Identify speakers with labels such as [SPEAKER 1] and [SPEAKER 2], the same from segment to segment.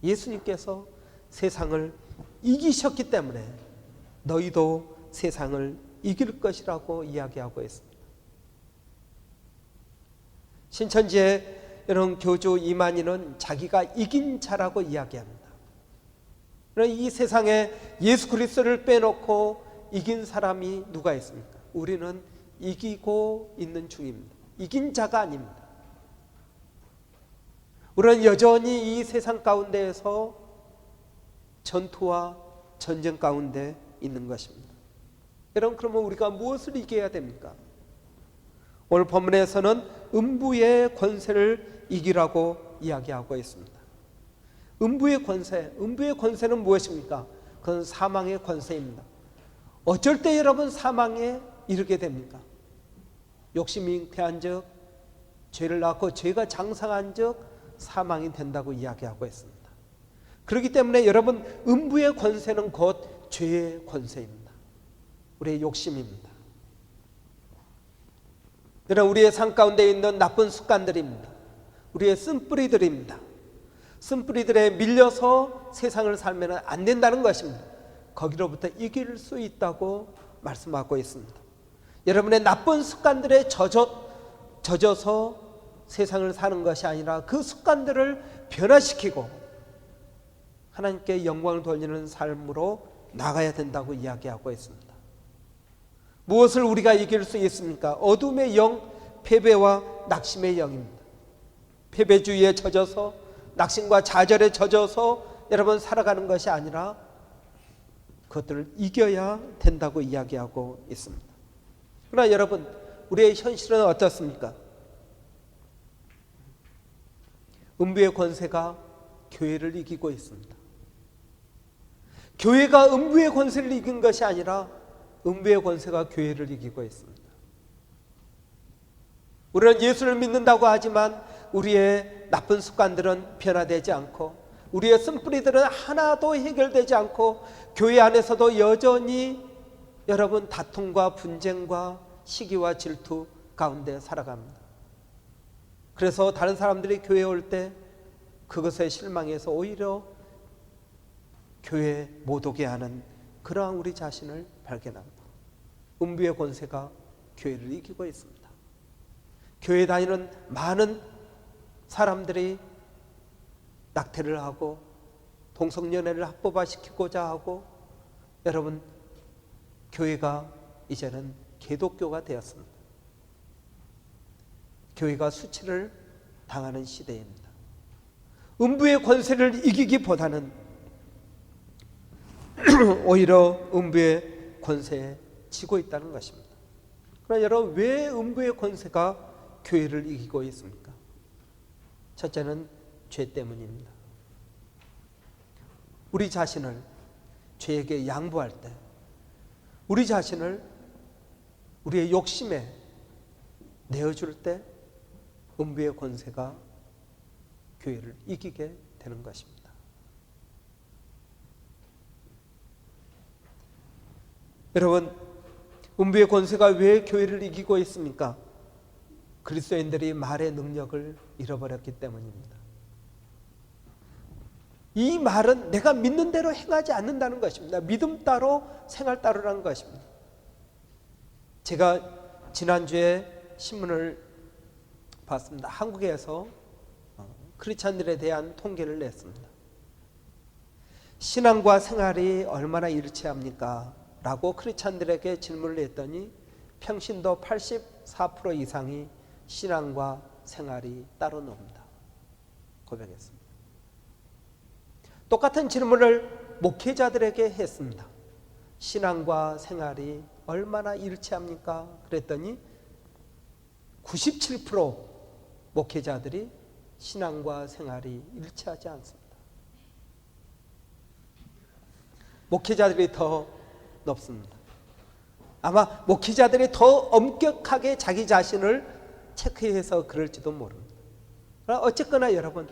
[SPEAKER 1] 예수님께서 세상을 이기셨기 때문에 너희도 세상을 이길 것이라고 이야기하고 있습니다. 신천지의 이런 교주 이만희는 자기가 이긴 자라고 이야기합니다. 이 세상에 예수 그리스도를 빼놓고 이긴 사람이 누가 있습니까? 우리는 이기고 있는 중입니다. 이긴 자가 아닙니다. 우리는 여전히 이 세상 가운데에서 전투와 전쟁 가운데 있는 것입니다. 여러분, 그러면 우리가 무엇을 이겨야 됩니까? 오늘 본문에서는 음부의 권세를 이기라고 이야기하고 있습니다. 음부의 권세는 무엇입니까? 그건 사망의 권세입니다. 어쩔 때 여러분 사망에 이르게 됩니까? 욕심이 잉태한 적, 죄를 낳고 죄가 장성한 적 사망이 된다고 이야기하고 있습니다. 그렇기 때문에 여러분, 음부의 권세는 곧 죄의 권세입니다. 우리의 욕심입니다. 여러분, 우리의 삶 가운데 있는 나쁜 습관들입니다. 우리의 쓴뿌리들입니다. 쓴뿌리들에 밀려서 세상을 살면 안 된다는 것입니다. 거기로부터 이길 수 있다고 말씀하고 있습니다. 여러분의 나쁜 습관들에 젖어서 세상을 사는 것이 아니라 그 습관들을 변화시키고 하나님께 영광을 돌리는 삶으로 나가야 된다고 이야기하고 있습니다. 무엇을 우리가 이길 수 있습니까? 어둠의 영, 패배와 낙심의 영입니다. 패배주의에 젖어서 낙심과 좌절에 젖어서 여러분 살아가는 것이 아니라 그것들을 이겨야 된다고 이야기하고 있습니다. 그러나 여러분, 우리의 현실은 어떻습니까? 음부의 권세가 교회를 이기고 있습니다. 교회가 음부의 권세를 이긴 것이 아니라 음부의 권세가 교회를 이기고 있습니다. 우리는 예수를 믿는다고 하지만 우리의 나쁜 습관들은 변화되지 않고 우리의 쓴뿌리들은 하나도 해결되지 않고 교회 안에서도 여전히 여러분 다툼과 분쟁과 시기와 질투 가운데 살아갑니다. 그래서 다른 사람들이 교회에 올 때 그것에 실망해서 오히려 교회에 못 오게 하는 그러한 우리 자신을 발견합니다. 음부의 권세가 교회를 이기고 있습니다. 교회 다니는 많은 사람들이 낙태를 하고 동성연애를 합법화시키고자 하고 여러분, 교회가 이제는 개독교가 되었습니다. 교회가 수치를 당하는 시대입니다. 음부의 권세를 이기기보다는 오히려 음부의 권세에 지고 있다는 것입니다. 그러나 여러분, 왜 음부의 권세가 교회를 이기고 있습니까? 첫째는 죄 때문입니다. 우리 자신을 죄에게 양보할 때, 우리 자신을 우리의 욕심에 내어줄 때 음부의 권세가 교회를 이기게 되는 것입니다. 여러분, 음부의 권세가 왜 교회를 이기고 있습니까? 그리스도인들이 말의 능력을 잃어버렸기 때문입니다. 이 말은 내가 믿는 대로 행하지 않는다는 것입니다. 믿음 따로 생활 따로라는 것입니다. 제가 지난주에 신문을 봤습니다. 한국에서 크리스찬들에 대한 통계를 냈습니다. 신앙과 생활이 얼마나 일치합니까? 라고 크리스찬들에게 질문을 했더니 평신도 84% 이상이 신앙과 생활이 따로 놉니다. 고백했습니다. 똑같은 질문을 목회자들에게 했습니다. 신앙과 생활이 얼마나 일치합니까? 그랬더니 97% 목회자들이 신앙과 생활이 일치하지 않습니다. 목회자들이 더 높습니다. 아마 목회자들이 더 엄격하게 자기 자신을 체크해서 그럴지도 모릅니다. 어쨌거나 여러분,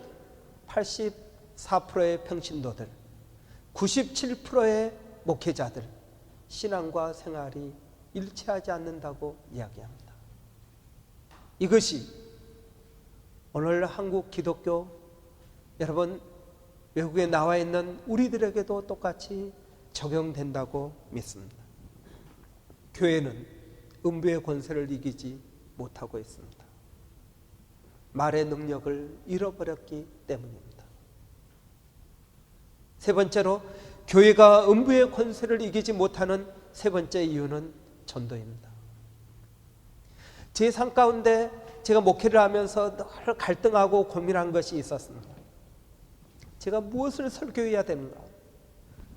[SPEAKER 1] 84%의 평신도들, 97%의 목회자들, 신앙과 생활이 일치하지 않는다고 이야기합니다. 이것이 오늘 한국 기독교, 여러분 외국에 나와 있는 우리들에게도 똑같이 적용된다고 믿습니다. 교회는 음부의 권세를 이기지 못하고 있습니다. 말의 능력을 잃어버렸기 때문입니다. 세 번째로 교회가 음부의 권세를 이기지 못하는 세 번째 이유는 전도입니다. 제 삶 가운데 제가 목회를 하면서 늘 갈등하고 고민한 것이 있었습니다. 제가 무엇을 설교해야 되는가?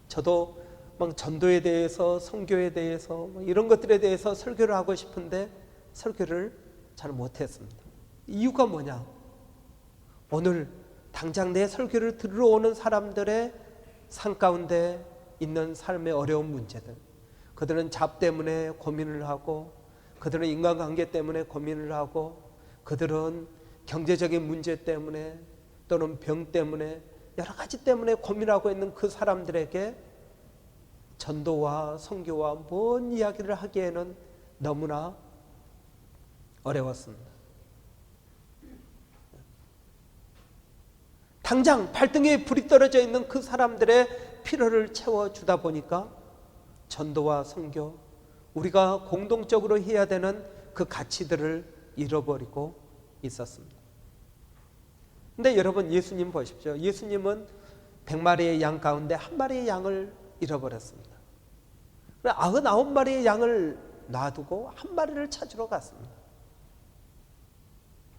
[SPEAKER 1] 저도 막 전도에 대해서, 선교에 대해서 이런 것들에 대해서 설교를 하고 싶은데 설교를 잘 못했습니다. 이유가 뭐냐? 오늘 당장 내 설교를 들으러 오는 사람들의 삶 가운데 있는 삶의 어려운 문제들, 그들은 잡 때문에 고민을 하고, 그들은 인간관계 때문에 고민을 하고, 그들은 경제적인 문제 때문에 또는 병 때문에 여러 가지 때문에 고민하고 있는 그 사람들에게 전도와 선교와 뭔 이야기를 하기에는 너무나 어려웠습니다. 당장 발등에 불이 떨어져 있는 그 사람들의 필요를 채워주다 보니까 전도와 선교, 우리가 공동적으로 해야 되는 그 가치들을 잃어버리고 있었습니다. 근데 여러분, 예수님 보십시오. 예수님은 100마리의 양 가운데 한 마리의 양을 잃어버렸습니다. 99마리의 양을 놔두고 한 마리를 찾으러 갔습니다.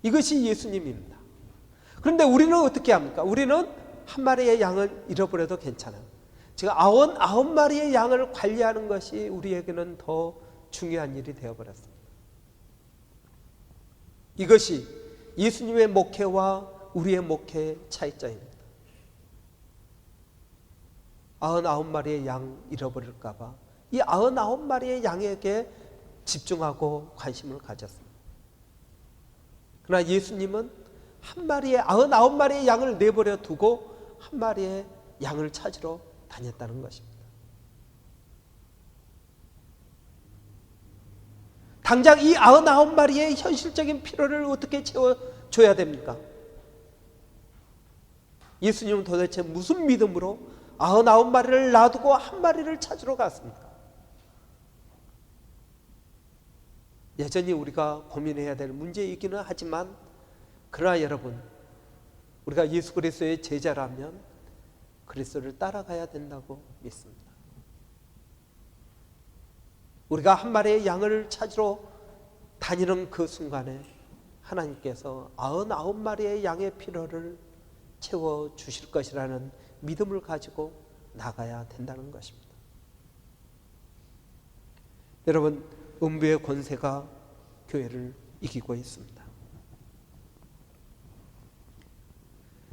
[SPEAKER 1] 이것이 예수님입니다. 그런데 우리는 어떻게 합니까? 우리는 한 마리의 양을 잃어버려도 괜찮아요. 제가 99마리의 양을 관리하는 것이 우리에게는 더 중요한 일이 되어버렸습니다. 이것이 예수님의 목회와 우리의 목회의 차이점입니다. 99마리의 양 잃어버릴까 봐 이 99마리의 양에게 집중하고 관심을 가졌습니다. 그러나 예수님은 99마리의 양을 내버려 두고 한 마리의 양을 찾으러 다녔다는 것입니다. 당장 이 99마리의 현실적인 필요를 어떻게 채워줘야 됩니까? 예수님은 도대체 무슨 믿음으로 99마리를 놔두고 한 마리를 찾으러 갔습니까? 여전히 우리가 고민해야 될 문제이기는 하지만, 그러나 여러분, 우리가 예수 그리스도의 제자라면 그리스도를 따라가야 된다고 믿습니다. 우리가 한 마리의 양을 찾으러 다니는 그 순간에 하나님께서 99마리의 양의 필요를 채워주실 것이라는 믿음을 가지고 나가야 된다는 것입니다. 여러분, 음부의 권세가 교회를 이기고 있습니다.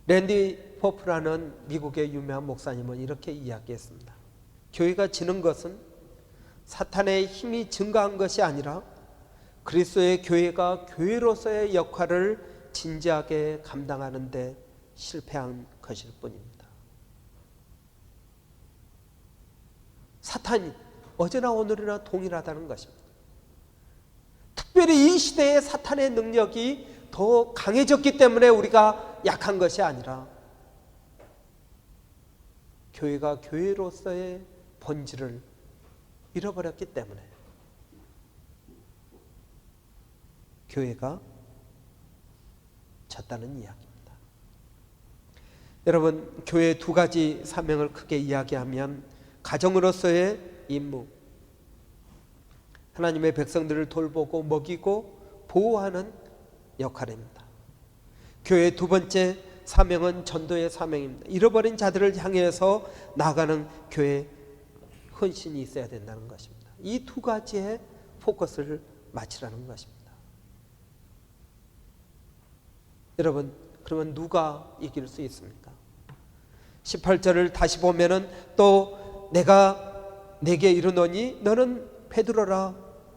[SPEAKER 1] 랜디 포프라는 미국의 유명한 목사님은 이렇게 이야기했습니다. 교회가 지는 것은 사탄의 힘이 증가한 것이 아니라 그리스도의 교회가 교회로서의 역할을 진지하게 감당하는 데 실패한 것일 뿐입니다. 사탄이 어제나 오늘이나 동일하다는 것입니다. 특별히 이 시대에 사탄의 능력이 더 강해졌기 때문에 우리가 약한 것이 아니라 교회가 교회로서의 본질을 잃어버렸기 때문에 교회가 졌다는 이야기입니다. 여러분, 교회의 두 가지 사명을 크게 이야기하면 가정으로서의 임무, 하나님의 백성들을 돌보고 먹이고 보호하는 역할입니다. 교회의 두 번째 사명은 전도의 사명입니다. 잃어버린 자들을 향해서 나아가는 교회의 헌신이 있어야 된다는 것입니다. 이 두 가지의 포커스를 맞추라는 것입니다. 여러분, 그러면 누가 이길 수 있습니까? 18절을 다시 보면은 또 내가 내게 이르노니 너는 베드로라,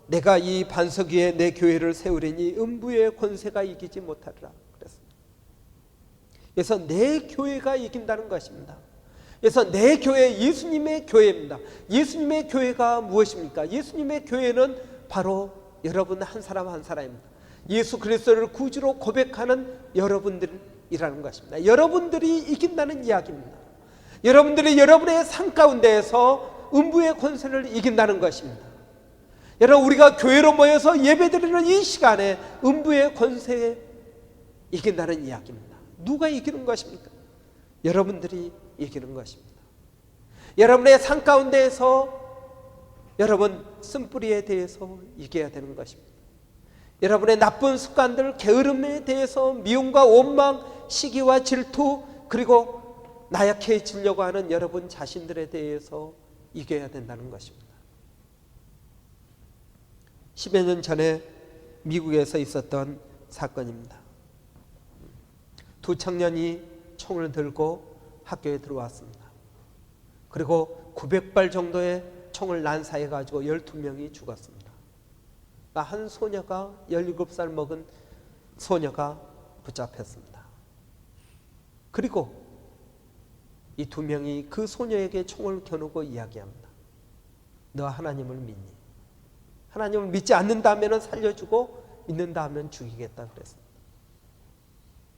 [SPEAKER 1] 내가 이 반석 위에 내 교회를 세우리니 음부의 권세가 이기지 못하리라 그랬습니다. 그래서 내 교회가 이긴다는 것입니다. 그래서 내 교회, 예수님의 교회입니다. 예수님의 교회가 무엇입니까? 예수님의 교회는 바로 여러분 한 사람 한 사람입니다. 예수 그리스도를 구주로 고백하는 여러분들 이라는 것입니다. 여러분들이 이긴다는 이야기입니다. 여러분들이 여러분의 삶 가운데에서 음부의 권세를 이긴다는 것입니다. 여러분, 우리가 교회로 모여서 예배드리는 이 시간에 음부의 권세에 이긴다는 이야기입니다. 누가 이기는 것입니까? 여러분들이 이기는 것입니다. 여러분의 삶 가운데에서 여러분 쓴뿌리에 대해서 이겨야 되는 것입니다. 여러분의 나쁜 습관들, 게으름에 대해서 미움과 원망, 시기와 질투, 그리고 나약해지려고 하는 여러분 자신들에 대해서 이겨야 된다는 것입니다. 10여 년 전에 미국에서 있었던 사건입니다. 두 청년이 총을 들고 학교에 들어왔습니다. 그리고 900발 정도의 총을 난사해 가지고 12명이 죽었습니다. 한 소녀가 17살 먹은 소녀가 붙잡혔습니다. 그리고 이 두 명이 그 소녀에게 총을 겨누고 이야기합니다. 너 하나님을 믿니? 하나님을 믿지 않는다면 살려주고 믿는다면 죽이겠다 그랬습니다.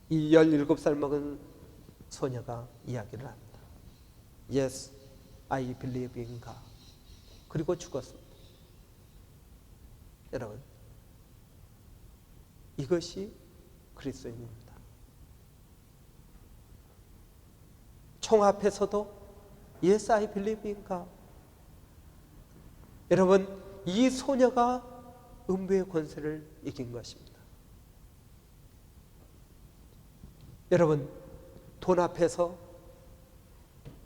[SPEAKER 1] 이 17살 먹은 소녀가 이야기를 합니다. Yes, I believe in God. 그리고 죽었습니다. 여러분, 이것이 그리스도인입니다. 총 앞에서도 Yes, I believe in God. 여러분, 이 소녀가 음부의 권세를 이긴 것입니다. 여러분, 돈 앞에서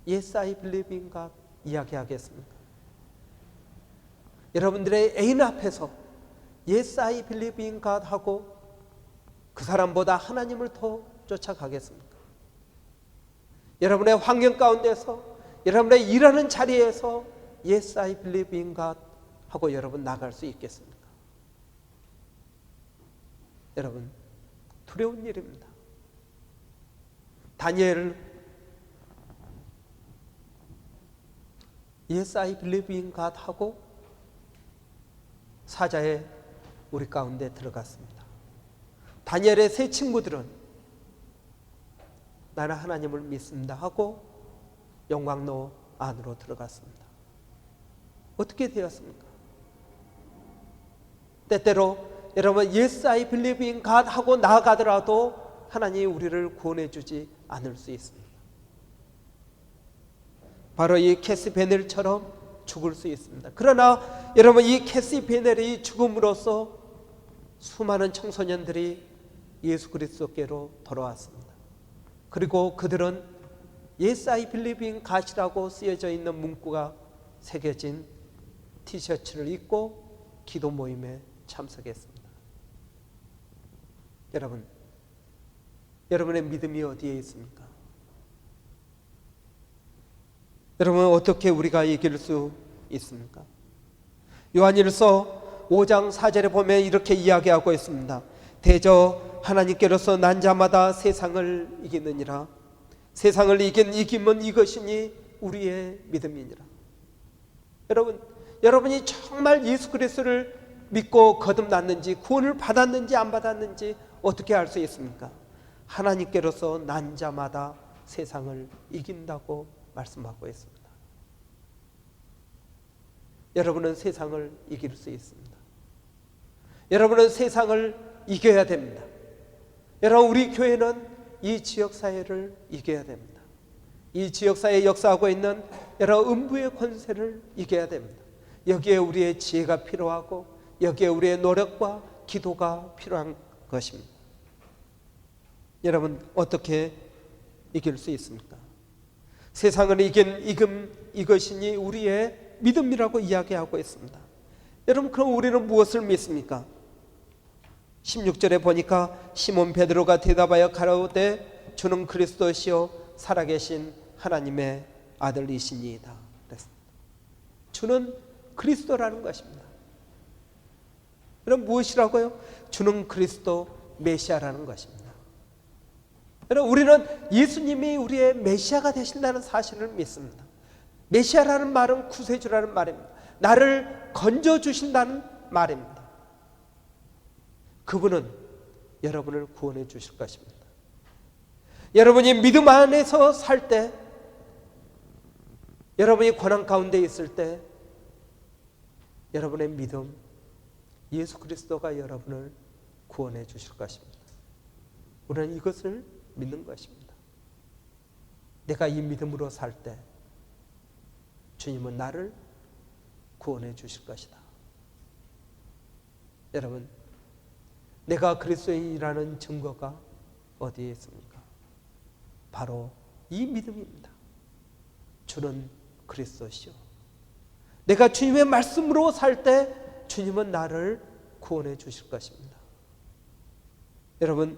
[SPEAKER 1] Yes, I believe in God 이야기하겠습니까? 여러분들의 애인 앞에서 Yes, I believe in God 하고 그 사람보다 하나님을 더 쫓아가겠습니까? 여러분의 환경 가운데서, 여러분의 일하는 자리에서 Yes, I believe in God 하고 여러분 나갈 수 있겠습니까? 여러분, 두려운 일입니다. 다니엘 Yes, I believe in God 하고 사자의 우리 가운데 들어갔습니다. 다니엘의 세 친구들은 나는 하나님을 믿습니다 하고 영광로 안으로 들어갔습니다. 어떻게 되었습니까? 때때로 여러분 Yes, I believe in God 하고 나아가더라도 하나님이 우리를 구원해 주지 않을 수 있습니다. 바로 이 캐시 베넬처럼 죽을 수 있습니다. 그러나 여러분, 이 캐시 베넬이 죽음으로써 수많은 청소년들이 예수 그리스도께로 돌아왔습니다. 그리고 그들은 Yes, I believe in God이라고 쓰여져 있는 문구가 새겨진 티셔츠를 입고 기도 모임에 참석했습니다. 여러분, 여러분의 믿음이 어디에 있습니까? 여러분, 어떻게 우리가 이길 수 있습니까? 요한일서 5장 4절에 보면 이렇게 이야기하고 있습니다. 대저 하나님께로서 난 자마다 세상을 이기느니라. 세상을 이긴 이김은 이것이니 우리의 믿음이니라. 여러분이 정말 예수 그리스도를 믿고 거듭났는지, 구원을 받았는지 안 받았는지 어떻게 알 수 있습니까? 하나님께로서 난 자마다 세상을 이긴다고 말씀하고 있습니다. 여러분은 세상을 이길 수 있습니다. 여러분은 세상을 이겨야 됩니다. 여러분, 우리 교회는 이 지역사회를 이겨야 됩니다. 이 지역사회에 역사하고 있는 여러 음부의 권세를 이겨야 됩니다. 여기에 우리의 지혜가 필요하고 여기에 우리의 노력과 기도가 필요한 것입니다. 여러분, 어떻게 이길 수 있습니까? 세상을 이긴 이것이니 우리의 믿음이라고 이야기하고 있습니다. 여러분, 그럼 우리는 무엇을 믿습니까? 16절에 보니까 시몬 베드로가 대답하여 가라오되 주는 그리스도시요 살아계신 하나님의 아들이시니이다 그랬습니다. 주는 그리스도라는 것입니다. 여러분, 무엇이라고요? 주는 그리스도 메시아라는 것입니다. 여러분, 우리는 예수님이 우리의 메시아가 되신다는 사실을 믿습니다. 메시아라는 말은 구세주라는 말입니다. 나를 건져주신다는 말입니다. 그분은 여러분을 구원해 주실 것입니다. 여러분이 믿음 안에서 살 때, 여러분이 고난 가운데 있을 때 여러분의 믿음, 예수 그리스도가 여러분을 구원해 주실 것입니다. 우리는 이것을 믿는 것입니다. 내가 이 믿음으로 살 때 주님은 나를 구원해 주실 것이다. 여러분, 내가 그리스도인이라는 증거가 어디에 있습니까? 바로 이 믿음입니다. 주는 그리스도시요. 내가 주님의 말씀으로 살 때 주님은 나를 구원해 주실 것입니다. 여러분,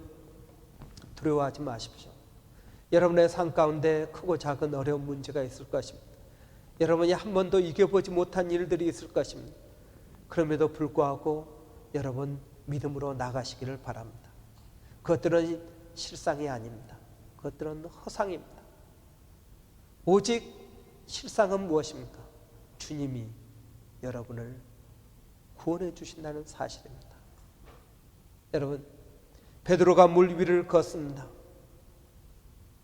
[SPEAKER 1] 두려워하지 마십시오. 여러분의 삶 가운데 크고 작은 어려운 문제가 있을 것입니다. 여러분이 한 번도 이겨보지 못한 일들이 있을 것입니다. 그럼에도 불구하고 여러분 믿음으로 나가시기를 바랍니다. 그것들은 실상이 아닙니다. 그것들은 허상입니다. 오직 실상은 무엇입니까? 주님이 여러분을 구원해 주신다는 사실입니다. 여러분, 베드로가 물 위를 걷습니다.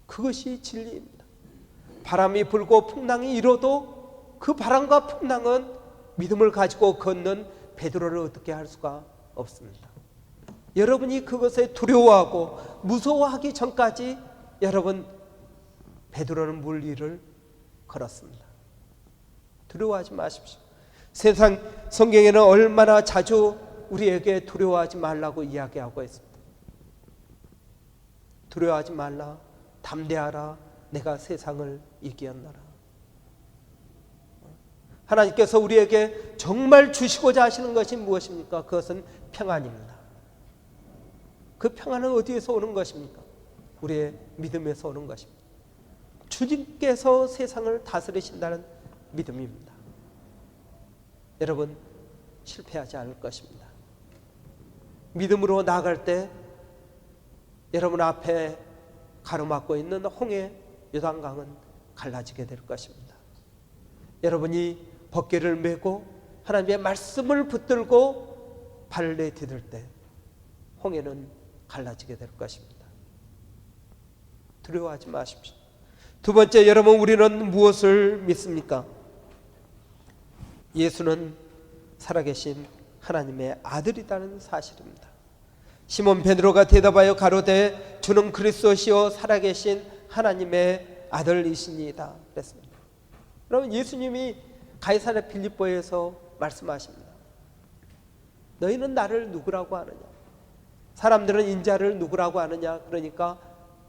[SPEAKER 1] 그것이 진리입니다. 바람이 불고 풍랑이 일어도 그 바람과 풍랑은 믿음을 가지고 걷는 베드로를 어떻게 할 수가 없습니다. 여러분이 그것에 두려워하고 무서워하기 전까지 여러분, 베드로는 물 위를 걸었습니다. 두려워하지 마십시오. 세상 성경에는 얼마나 자주 우리에게 두려워하지 말라고 이야기하고 있습니다. 두려워하지 말라, 담대하라, 내가 세상을 이기었노라. 하나님께서 우리에게 정말 주시고자 하시는 것이 무엇입니까? 그것은 평안입니다. 그 평안은 어디에서 오는 것입니까? 우리의 믿음에서 오는 것입니다. 주님께서 세상을 다스리신다는 믿음입니다. 여러분, 실패하지 않을 것입니다. 믿음으로 나아갈 때 여러분 앞에 가로막고 있는 홍해 요단강은 갈라지게 될 것입니다. 여러분이 벗개를 메고 하나님의 말씀을 붙들고 발을 내디딜 때 홍해는 갈라지게 될 것입니다. 두려워하지 마십시오. 두 번째, 여러분, 우리는 무엇을 믿습니까? 예수는 살아계신 하나님의 아들이라는 사실입니다. 시몬 베드로가 대답하여 가로되 주는 그리스도시요 살아계신 하나님의 아들이시니이다 그랬습니다. 여러분, 예수님이 가이사랴 빌립보에서 말씀하십니다. 너희는 나를 누구라고 하느냐? 사람들은 인자를 누구라고 하느냐? 그러니까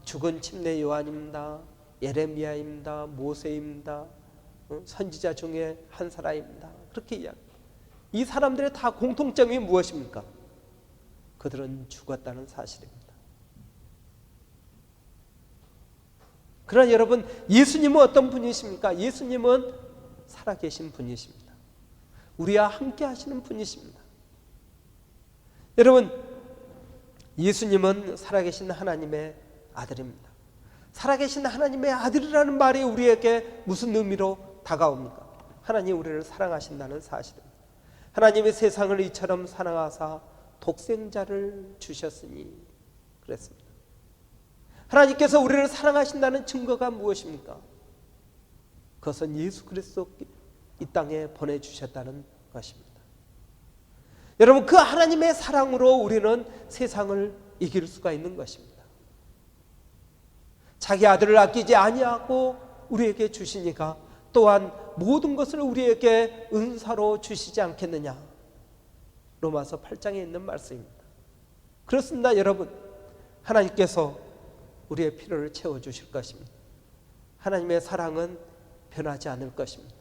[SPEAKER 1] 죽은 침례 요한입니다, 예레미야입니다, 모세입니다, 선지자 중에 한 사람입니다. 그렇게 이야기합니다. 이 사람들의 다 공통점이 무엇입니까? 그들은 죽었다는 사실입니다. 그러나 여러분, 예수님은 어떤 분이십니까? 예수님은 살아계신 분이십니다. 우리와 함께 하시는 분이십니다. 여러분, 예수님은 살아계신 하나님의 아들입니다. 살아계신 하나님의 아들이라는 말이 우리에게 무슨 의미로 다가옵니까? 하나님 우리를 사랑하신다는 사실입니다. 하나님이 세상을 이처럼 사랑하사 독생자를 주셨으니 그랬습니다. 하나님께서 우리를 사랑하신다는 증거가 무엇입니까? 그것은 예수 그리스도 이 땅에 보내주셨다는 것입니다. 여러분, 그 하나님의 사랑으로 우리는 세상을 이길 수가 있는 것입니다. 자기 아들을 아끼지 아니하고 우리에게 주시니까 또한 모든 것을 우리에게 은사로 주시지 않겠느냐? 로마서 8장에 있는 말씀입니다. 그렇습니다. 여러분, 하나님께서 우리의 필요를 채워주실 것입니다. 하나님의 사랑은 변하지 않을 것입니다.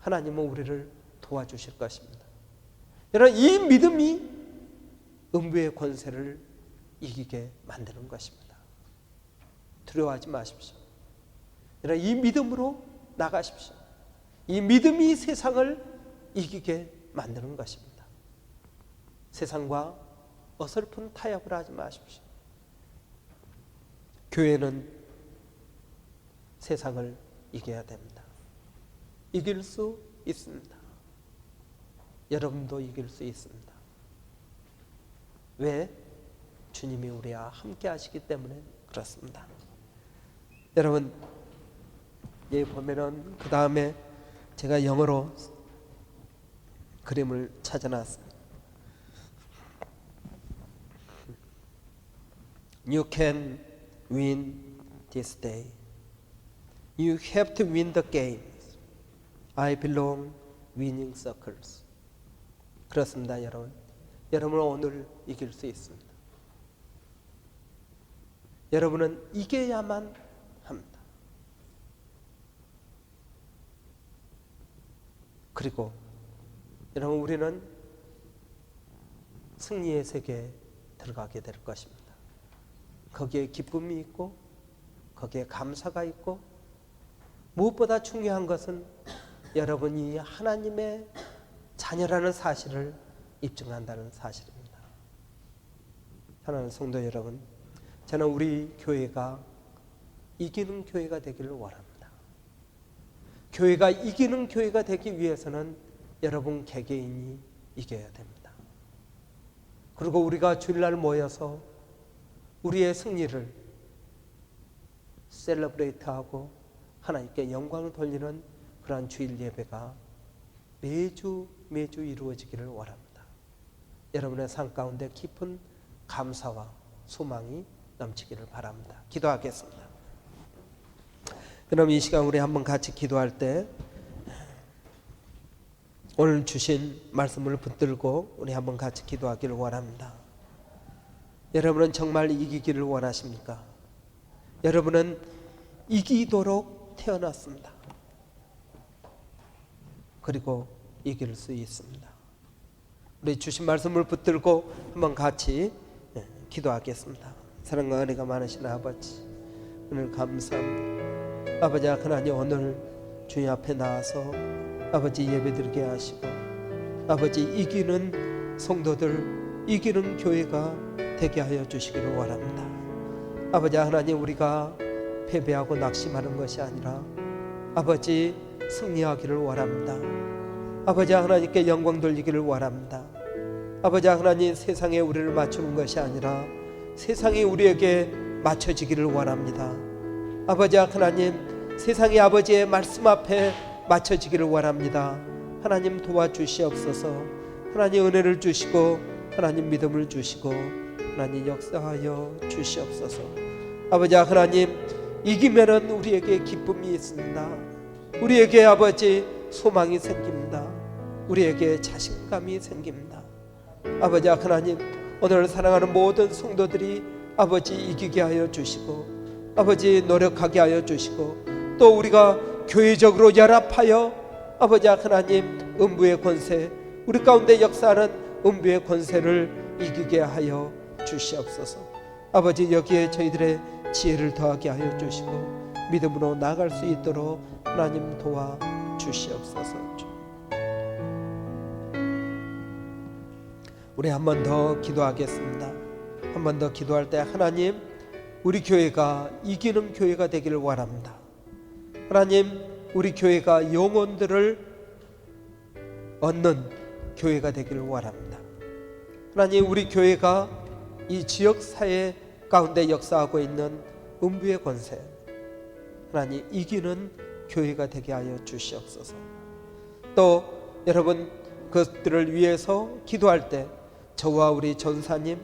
[SPEAKER 1] 하나님은 우리를 도와주실 것입니다. 여러분, 이 믿음이 음부의 권세를 이기게 만드는 것입니다. 두려워하지 마십시오. 여러분, 이 믿음으로 나가십시오. 이 믿음이 세상을 이기게 만드는 것입니다. 세상과 어설픈 타협을 하지 마십시오. 교회는 세상을 이겨야 됩니다. 이길 수 있습니다. 여러분도 이길 수 있습니다. 왜? 주님이 우리와 함께 하시기 때문에 그렇습니다. 여러분, 여기 보면은 그 다음에 제가 영어로 그림을 찾아놨어요. You can win this day. You have to win the games. I belong winning circles. 그렇습니다, 여러분. 여러분은 오늘 이길 수 있습니다. 여러분은 이겨야만 합니다. 그리고 여러분, 우리는 승리의 세계에 들어가게 될 것입니다. 거기에 기쁨이 있고 거기에 감사가 있고, 무엇보다 중요한 것은 여러분이 하나님의 자녀라는 사실을 입증한다는 사실입니다. 사랑하는 성도 여러분, 저는 우리 교회가 이기는 교회가 되기를 원합니다. 교회가 이기는 교회가 되기 위해서는 여러분 개개인이 이겨야 됩니다. 그리고 우리가 주일날 모여서 우리의 승리를 셀러브레이트하고 하나님께 영광을 돌리는 그러한 주일 예배가 매주 이루어지기를 원합니다. 여러분의 삶 가운데 깊은 감사와 소망이 넘치기를 바랍니다. 기도하겠습니다. 여러분, 이 시간 우리 한번 같이 기도할 때 오늘 주신 말씀을 붙들고 우리 한번 같이 기도하기를 원합니다. 여러분은 정말 이기기를 원하십니까? 여러분은 이기도록 태어났습니다. 그리고 이길 수 있습니다. 우리 주신 말씀을 붙들고 한번 같이 기도하겠습니다. 사랑과 은혜가 많으신 아버지, 오늘 감사합니다. 아버지 하나님, 오늘 주님 앞에 나와서 아버지 예배드리게 하시고, 아버지 이기는 성도들, 이기는 교회가 되게 하여 주시기를 원합니다. 아버지 하나님, 우리가 패배하고 낙심하는 것이 아니라 아버지 승리하기를 원합니다. 아버지 하나님께 영광 돌리기를 원합니다. 아버지 하나님, 세상에 우리를 맞추는 것이 아니라 세상이 우리에게 맞춰지기를 원합니다. 아버지 하나님, 세상이 아버지의 말씀 앞에 맞춰지기를 원합니다. 하나님 도와주시옵소서. 하나님 은혜를 주시고 하나님 믿음을 주시고 하나님 역사하여 주시옵소서. 아버지 하나님, 이기면은 우리에게 기쁨이 있습니다. 우리에게 아버지 소망이 생깁니다. 우리에게 자신감이 생깁니다. 아버지 하나님, 오늘 사랑하는 모든 성도들이 아버지 이기게 하여 주시고, 아버지 노력하게 하여 주시고, 또 우리가 교회적으로 연합하여 아버지 하나님 음부의 권세, 우리 가운데 역사하는 음부의 권세를 이기게 하여 주시옵소서. 아버지, 여기에 저희들의 지혜를 더하게 하여 주시고 믿음으로 나아갈 수 있도록 하나님 도와 주시옵소서. 우리 한 번 더 기도하겠습니다. 한 번 더 기도할 때, 하나님, 우리 교회가 이기는 교회가 되기를 원합니다. 하나님, 우리 교회가 영혼들을 얻는 교회가 되기를 원합니다. 하나님, 우리 교회가 이 지역사회 가운데 역사하고 있는 음부의 권세, 하나님 이기는 교회가 되게 하여 주시옵소서. 또 여러분, 그것들을 위해서 기도할 때 저와 우리 전사님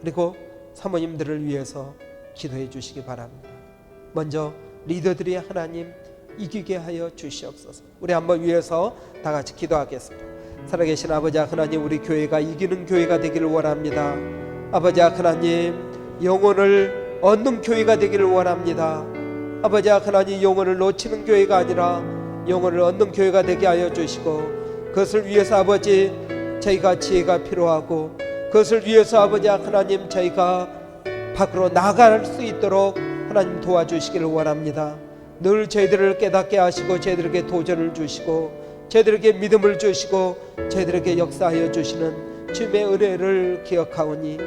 [SPEAKER 1] 그리고 사모님들을 위해서 기도해 주시기 바랍니다. 먼저 리더들이 하나님 이기게 하여 주시옵소서. 우리 한번 위해서 다 같이 기도하겠습니다. 살아계신 아버지 하나님, 우리 교회가 이기는 교회가 되기를 원합니다. 아버지 하나님, 영혼을 얻는 교회가 되기를 원합니다. 아버지 하나님, 영혼을 놓치는 교회가 아니라 영혼을 얻는 교회가 되게 하여 주시고, 그것을 위해서 아버지 저희가 지혜가 필요하고, 그것을 위해서 아버지 하나님 저희가 밖으로 나갈 수 있도록 하나님 도와주시기를 원합니다. 늘 저희들을 깨닫게 하시고 저희들에게 도전을 주시고 저희들에게 믿음을 주시고 저희들에게 역사하여 주시는 주님의 은혜를 기억하오니,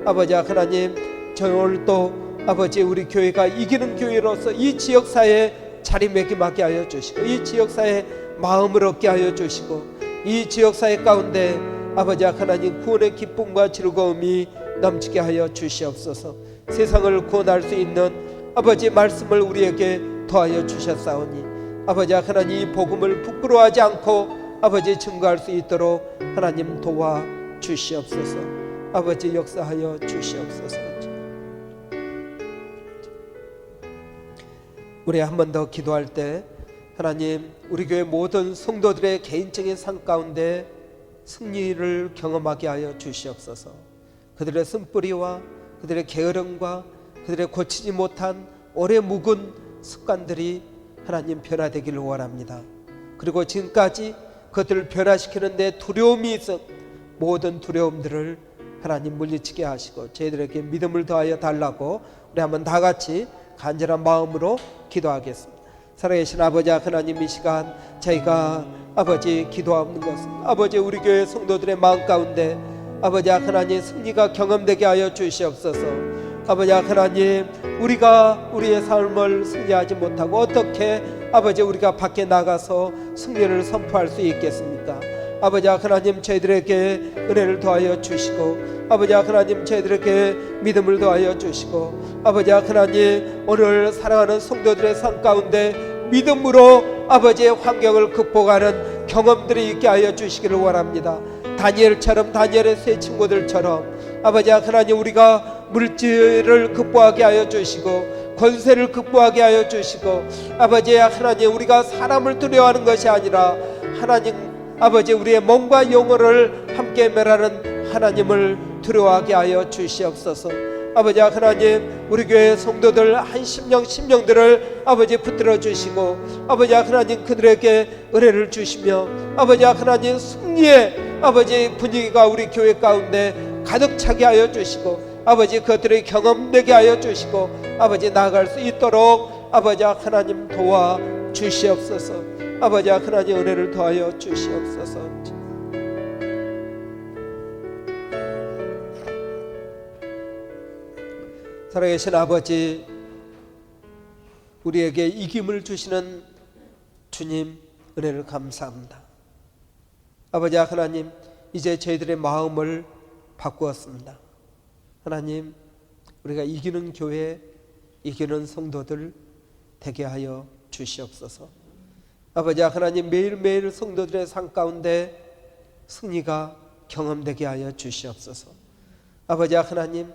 [SPEAKER 1] 아버지 하나님, 저 오늘 또 아버지 우리 교회가 이기는 교회로서 이 지역사회에 자리매김하게 하여 주시고, 이 지역사회에 마음을 얻게 하여 주시고, 이 지역사회 가운데 아버지 하나님 구원의 기쁨과 즐거움이 넘치게 하여 주시옵소서. 세상을 구원할 수 있는 아버지 말씀을 우리에게 더하여 주셨사오니 아버지 하나님 이 복음을 부끄러워하지 않고 아버지 증거할 수 있도록 하나님 도와 주시옵소서. 아버지 역사하여 주시옵소서. 우리 한 번 더 기도할 때 하나님 우리 교회 모든 성도들의 개인적인 삶 가운데 승리를 경험하게 하여 주시옵소서. 그들의 쓴뿌리와 그들의 게으름과 그들의 고치지 못한 오래 묵은 습관들이 하나님 변화되기를 원합니다. 그리고 지금까지 그들을 변화시키는 데 두려움이 있어 모든 두려움들을 하나님 물리치게 하시고 저희들에게 믿음을 더하여 달라고 우리 한번 다 같이 간절한 마음으로 기도하겠습니다. 살아계신 아버지 하나님, 이 시간 저희가 아버지 기도하는 것은 아버지 우리 교회 성도들의 마음 가운데 아버지 하나님 승리가 경험되게 하여 주시옵소서. 아버지 하나님 우리가 우리의 삶을 승리하지 못하고 어떻게 아버지 우리가 밖에 나가서 승리를 선포할 수 있겠습니까? 아버지 하나님 저희들에게 은혜를 더하여 주시고 아버지 하나님 저희들에게 믿음을 더하여 주시고 아버지 하나님 오늘 사랑하는 성도들의 삶 가운데 믿음으로 아버지의 환경을 극복하는 경험들이 있게 하여 주시기를 원합니다. 다니엘처럼 다니엘의 세 친구들처럼 아버지 하나님 우리가 물질을 극복하게 하여 주시고 권세를 극복하게 하여 주시고 아버지 하나님 우리가 사람을 두려워하는 것이 아니라 하나님 아버지 우리의 몸과 영혼을 함께 멸하는 하나님을 두려워하게 하여 주시옵소서. 아버지 하나님 우리 교회 성도들 한 심령들을 아버지 붙들어 주시고 아버지 하나님 그들에게 은혜를 주시며 아버지 하나님 승리의 아버지 분위기가 우리 교회 가운데 가득 차게 하여 주시고 아버지 그들의 경험되게 하여 주시고 아버지 나아갈 수 있도록 아버지 하나님 도와 주시옵소서. 아버지 하나님 은혜를 더하여 주시옵소서. 살아계신 아버지 우리에게 이김을 주시는 주님 은혜를 감사합니다. 아버지 하나님 이제 저희들의 마음을 바꾸었습니다. 하나님 우리가 이기는 교회 이기는 성도들 되게 하여 주시옵소서. 아버지 하나님 매일매일 성도들의 삶 가운데 승리가 경험되게 하여 주시옵소서. 아버지 하나님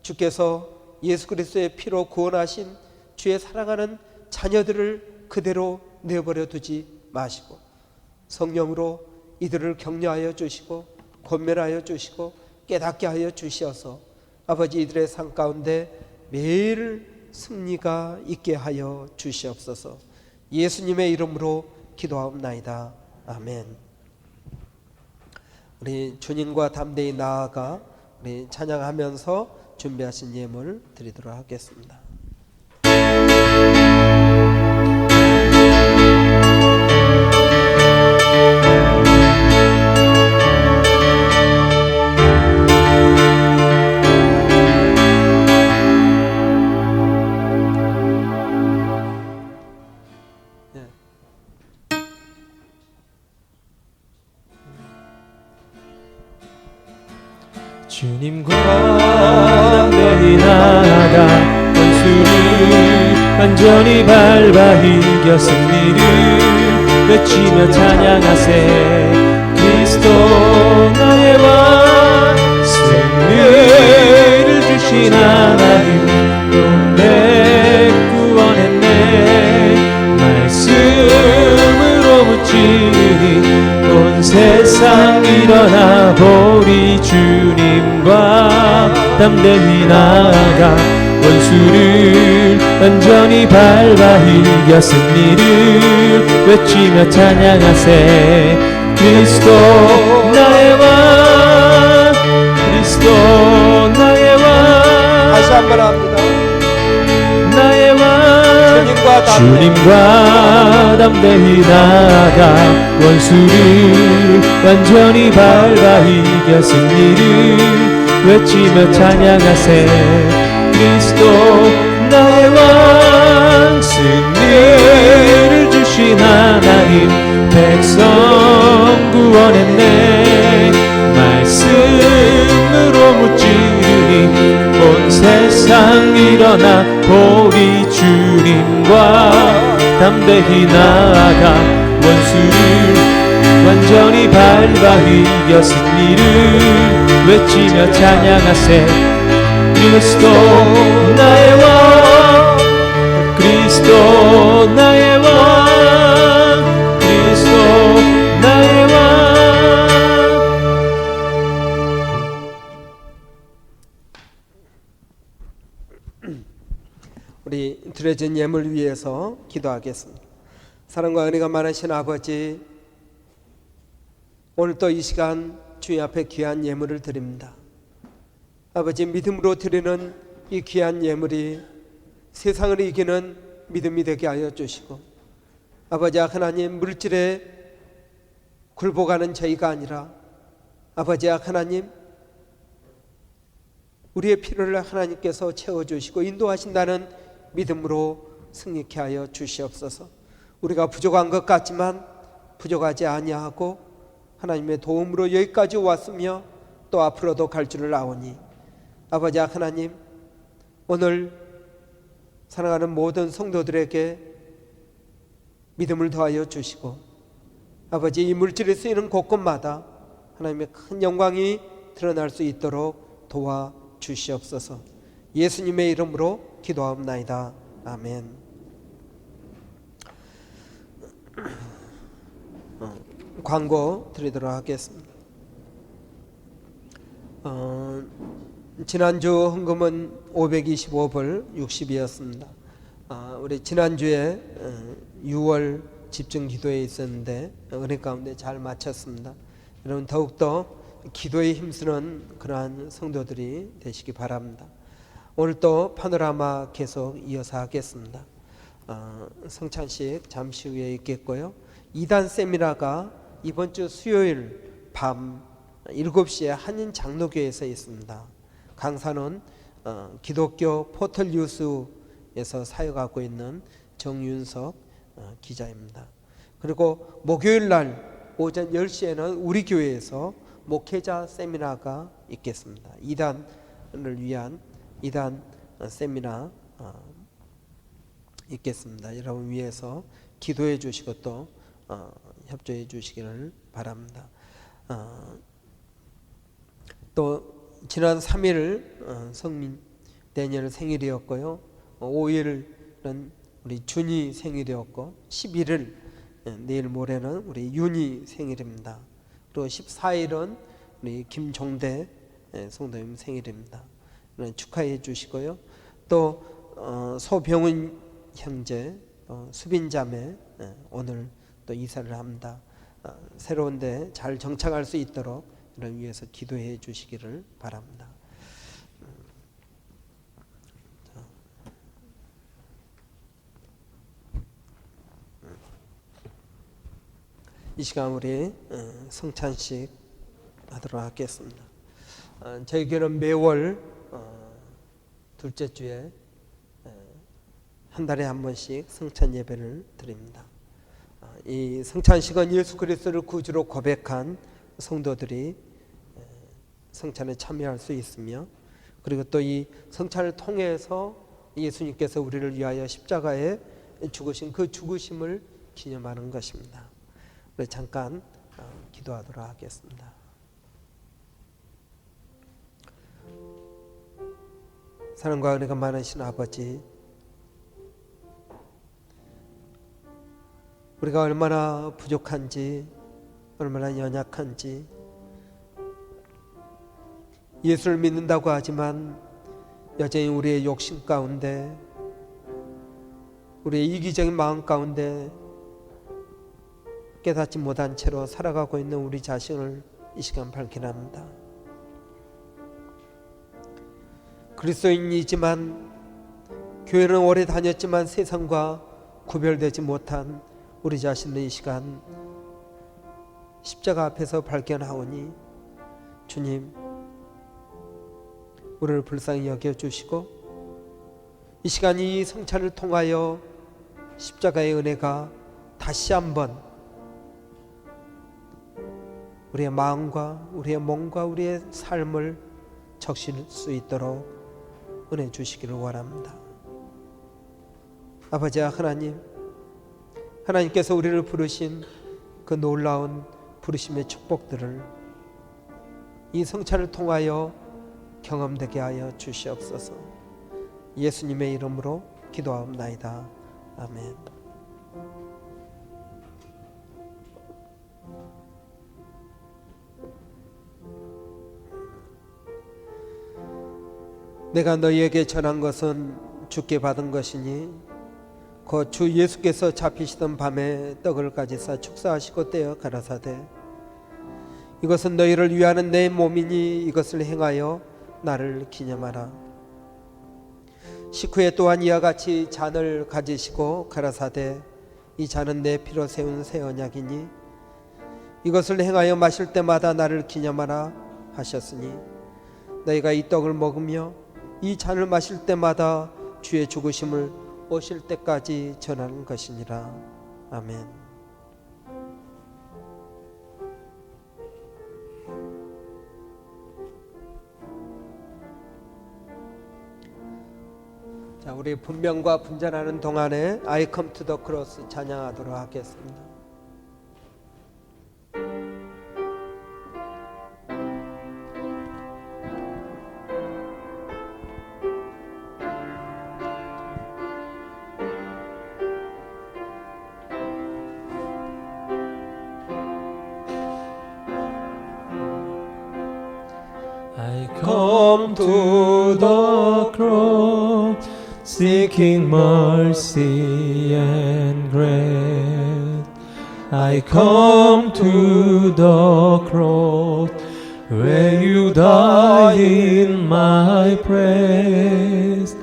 [SPEAKER 1] 주께서 예수 그리스도의 피로 구원하신 주의 사랑하는 자녀들을 그대로 내버려 두지 마시고 성령으로 이들을 격려하여 주시고 권면하여 주시고 깨닫게 하여 주시어서 아버지 이들의 삶 가운데 매일 승리가 있게 하여 주시옵소서. 예수님의 이름으로 기도하옵나이다. 아멘. 우리 주님과 담대히 나아가 우리 찬양하면서 준비하신 예물 드리도록 하겠습니다.
[SPEAKER 2] 주님과 담대히 나아가 원수를 완전히 밟아 이겨 승리를 외치며 찬양하세. 그리스도 나의 왕 승리를 주신 하나님 내 구원했네. 말씀으로 무찌르니 온 세상 일어나 보리. 주님과 담대히 나아가 원수를 완전히 밟아 이겨 승리를 외치며 찬양하세. 그리스도 나의 왕 그리스도 나의 왕
[SPEAKER 1] 다시 한번 합니다.
[SPEAKER 2] 나의 왕 주님과 담대히 나아가 원수를 완전히 밟아 이겨 승리를 외치며 찬양하세. 그리스도 나의 왕 승리를 주신 하나님 백성 구원했네. 말씀으로 무찌르니 온 세상 일어나 보리 주님과 담대히 나아가 원수를 완전히 밟아 이겨 승리를 외치며 찬양하세. 그리스도 나의 왕, 그리스도 나의 왕, 그리스도 나의 왕.
[SPEAKER 1] 우리 드려진 예물 위해서 기도하겠습니다. 사랑과 은혜가 많으신 아버지, 오늘 또 이 시간 주님 앞에 귀한 예물을 드립니다. 아버지, 믿음으로 드리는 이 귀한 예물이 세상을 이기는 믿음이 되게 하여 주시고, 아버지 하나님, 물질에 굴복하는 저희가 아니라 아버지 하나님, 우리의 필요를 하나님께서 채워주시고 인도하신다는 믿음으로 승리케 하여 주시옵소서. 우리가 부족한 것 같지만 부족하지 아니하고 하나님의 도움으로 여기까지 왔으며 또 앞으로도 갈 줄을 아오니, 아버지 하나님, 오늘 사랑하는 모든 성도들에게 믿음을 더하여 주시고, 아버지 이 물질이 쓰이는 곳곳마다 하나님의 큰 영광이 드러날 수 있도록 도와주시옵소서. 예수님의 이름으로 기도하옵나이다. 아멘. 광고 드리도록 하겠습니다. 지난주 헌금은 525불 60이었습니다. 우리 지난주에 6월 집중 기도에 있었는데 은혜 가운데 잘 마쳤습니다. 여러분 더욱더 기도에 힘쓰는 그러한 성도들이 되시기 바랍니다. 오늘 또 파노라마 계속 이어서 하겠습니다. 성찬식 잠시 후에 있겠고요. 2단 세미나가 이번 주 수요일 밤 7시에 한인 장로교회에서 있습니다. 강사는 기독교 포털 뉴스에서 사역하고 있는 정윤석 기자입니다. 그리고 목요일 날 오전 10시에는 우리 교회에서 목회자 세미나가 있겠습니다. 2단을 위한 2단 세미나 있겠습니다. 여러분 위해서 기도해 주시고 또 협조해 주시기를 바랍니다. 또 지난 3일 성민 대니엘 생일이었고요. 5일은 우리 준이 생일이었고 11일 내일 모레는 우리 윤이 생일입니다. 그리고 14일은 우리 김종대 성도님 생일입니다. 축하해 주시고요. 또 소병훈 형제, 수빈 자매 오늘 또 이사를 합니다. 새로운 데 잘 정착할 수 있도록 이를 위해서 기도해 주시기를 바랍니다. 이 시간 우리 성찬식 하도록 하겠습니다. 저희 교회는 매월 둘째 주에 한 달에 한 번씩 성찬 예배를 드립니다. 이 성찬식은 예수 그리스도를 구주로 고백한 성도들이 성찬에 참여할 수 있으며, 그리고 또 이 성찬을 통해서 예수님께서 우리를 위하여 십자가에 죽으신 그 죽으심을 기념하는 것입니다. 우리 잠깐 기도하도록 하겠습니다. 사랑과 은혜가 많으신 아버지, 우리가 얼마나 부족한지, 얼마나 연약한지, 예수를 믿는다고 하지만 여전히 우리의 욕심 가운데, 우리의 이기적인 마음 가운데 깨닫지 못한 채로 살아가고 있는 우리 자신을 이 시간 발견합니다. 그리스도인이지만 교회는 오래 다녔지만 세상과 구별되지 못한 우리 자신을 이 시간 십자가 앞에서 발견하오니, 주님 우리를 불쌍히 여겨주시고 이 시간 이 성찬을 통하여 십자가의 은혜가 다시 한번 우리의 마음과 우리의 몸과 우리의 삶을 적실 수 있도록 은혜 주시기를 원합니다. 아버지 하나님, 하나님께서 우리를 부르신 그 놀라운 부르심의 축복들을 이 성찬을 통하여 경험되게 하여 주시옵소서. 예수님의 이름으로 기도하옵나이다. 아멘. 내가 너희에게 전한 것은 주께 받은 것이니 곧 주 예수께서 잡히시던 밤에 떡을 가지사 축사하시고 떼어 가라사대 이것은 너희를 위하는 내 몸이니 이것을 행하여 나를 기념하라. 식후에 또한 이와 같이 잔을 가지시고 가라사대 이 잔은 내 피로 세운 새 언약이니 이것을 행하여 마실 때마다 나를 기념하라 하셨으니 너희가 이 떡을 먹으며 이 잔을 마실 때마다 주의 죽으심을 오실 때까지 전하는 것이니라. 아멘. 자, 우리 분명과 분전하는 동안에 I come to the cross 찬양하도록 하겠습니다.
[SPEAKER 2] I come to the cross, seeking mercy and grace. I come to the cross, where you died in my place.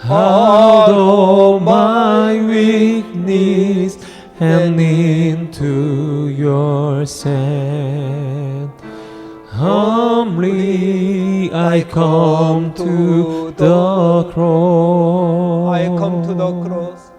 [SPEAKER 2] Out of my weakness and into your sand. Humbly I come to the cross.
[SPEAKER 1] I come to the cross.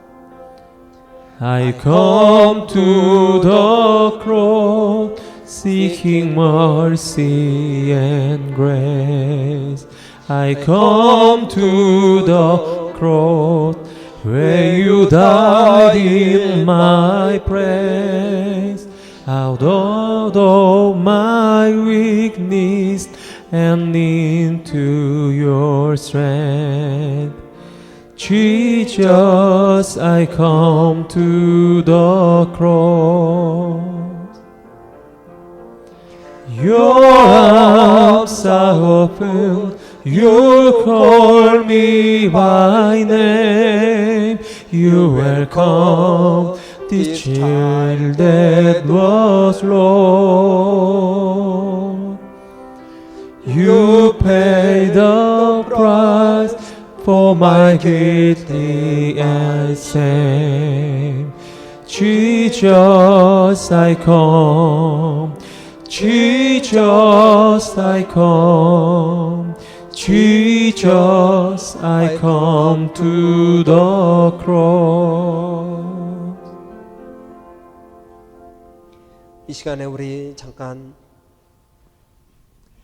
[SPEAKER 2] I come to the cross, seeking mercy and grace. I come to the cross, where you died in my place. Out of my weakness and into your strength. Jesus, I come to the cross. Your arms are open, you call me by name. You welcome this child that was lost. You paid the price for my guilty and shame. Jesus, I come. Jesus, I come. Jesus, I come to the cross.
[SPEAKER 1] 이 시간에 우리 잠깐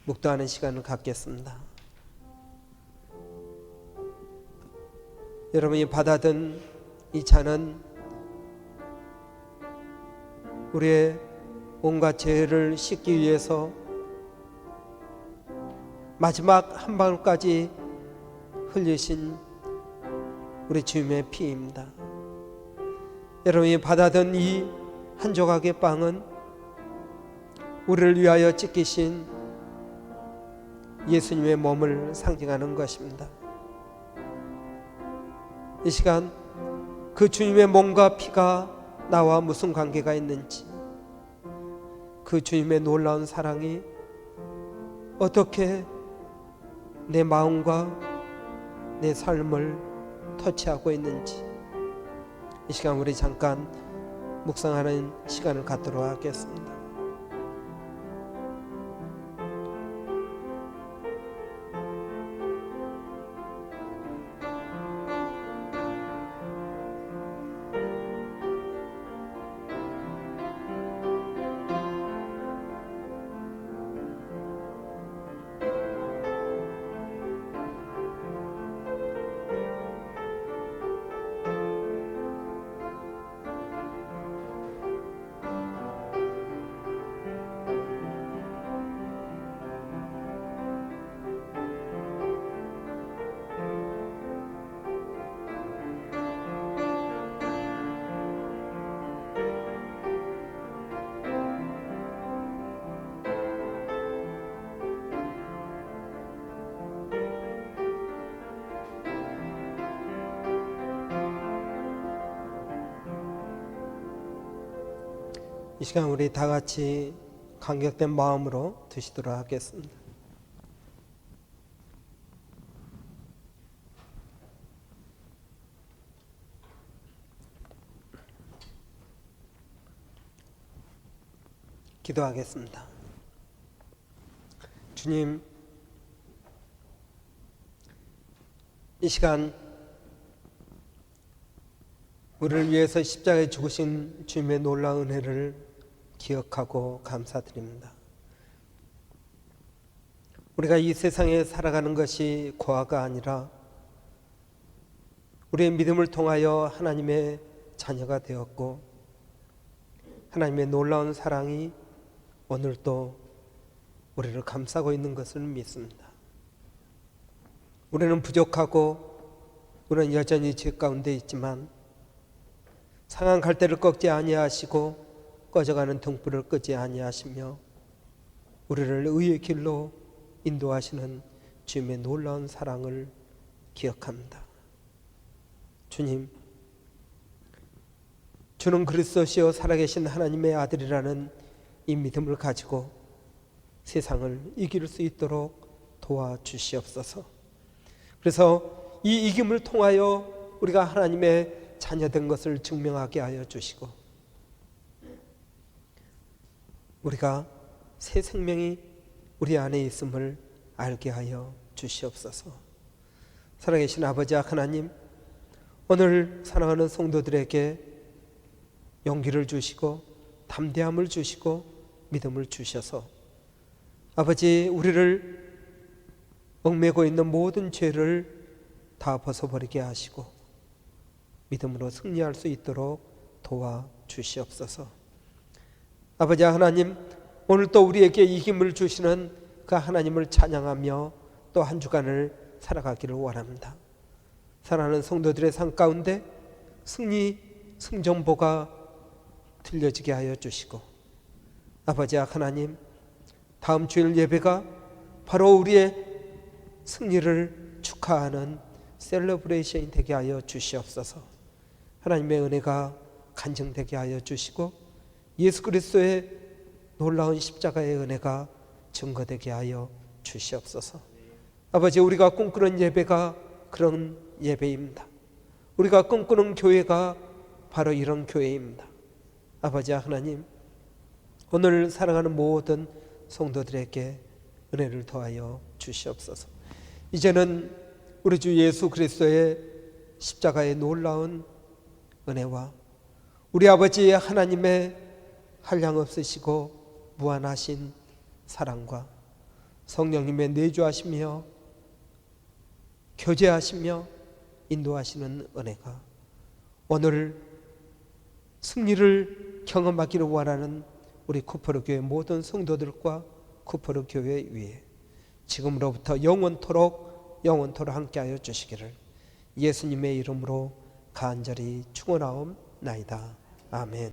[SPEAKER 1] 묵도하는 시간을 갖겠습니다. 여러분이 받아든 이 잔은 우리의 온갖 죄를 씻기 위해서 마지막 한 방울까지 흘리신 우리 주님의 피입니다. 여러분이 받아든 이 한 조각의 빵은 우리를 위하여 찢기신 예수님의 몸을 상징하는 것입니다. 이 시간 그 주님의 몸과 피가 나와 무슨 관계가 있는지, 그 주님의 놀라운 사랑이 어떻게 내 마음과 내 삶을 터치하고 있는지, 이 시간 우리 잠깐 묵상하는 시간을 갖도록 하겠습니다. 이 시간 우리 다 같이 감격된 마음으로 드시도록 하겠습니다. 기도하겠습니다. 주님, 이 시간 우리를 위해서 십자가에 죽으신 주님의 놀라운 은혜를 기억하고 감사드립니다. 우리가 이 세상에 살아가는 것이 고아가 아니라 우리의 믿음을 통하여 하나님의 자녀가 되었고 하나님의 놀라운 사랑이 오늘도 우리를 감싸고 있는 것을 믿습니다. 우리는 부족하고 우리는 여전히 죄 가운데 있지만 상한 갈대를 꺾지 아니하시고 꺼져가는 등불을 끄지 아니하시며 우리를 의의 길로 인도하시는 주님의 놀라운 사랑을 기억합니다. 주님, 주는 그리스도시요 살아계신 하나님의 아들이라는 이 믿음을 가지고 세상을 이길 수 있도록 도와주시옵소서. 그래서 이 이김을 통하여 우리가 하나님의 자녀된 것을 증명하게 하여 주시고 우리가 새 생명이 우리 안에 있음을 알게 하여 주시옵소서. 살아계신 아버지 하나님, 오늘 사랑하는 성도들에게 용기를 주시고 담대함을 주시고 믿음을 주셔서 아버지, 우리를 얽매고 있는 모든 죄를 다 벗어버리게 하시고 믿음으로 승리할 수 있도록 도와주시옵소서. 아버지 하나님, 오늘 또 우리에게 이 힘을 주시는 그 하나님을 찬양하며 또 한 주간을 살아가기를 원합니다. 사랑하는 성도들의 삶 가운데 승리, 승전보가 들려지게 하여 주시고 아버지 하나님, 다음 주일 예배가 바로 우리의 승리를 축하하는 셀러브레이션이 되게 하여 주시옵소서. 하나님의 은혜가 간증되게 하여 주시고 예수 그리스도의 놀라운 십자가의 은혜가 증거되게 하여 주시옵소서. 아버지, 우리가 꿈꾸는 예배가 그런 예배입니다. 우리가 꿈꾸는 교회가 바로 이런 교회입니다. 아버지 하나님, 오늘 사랑하는 모든 성도들에게 은혜를 더하여 주시옵소서. 이제는 우리 주 예수 그리스도의 십자가의 놀라운 은혜와 우리 아버지 하나님의 한량없으시고 무한하신 사랑과 성령님의 내주하시며 교제하시며 인도하시는 은혜가 오늘 승리를 경험하기를 원하는 우리 쿠퍼르 교회 모든 성도들과 쿠퍼르 교회 위에 지금으로부터 영원토록 함께하여 주시기를 예수님의 이름으로 간절히 축원하옵나이다. 아멘.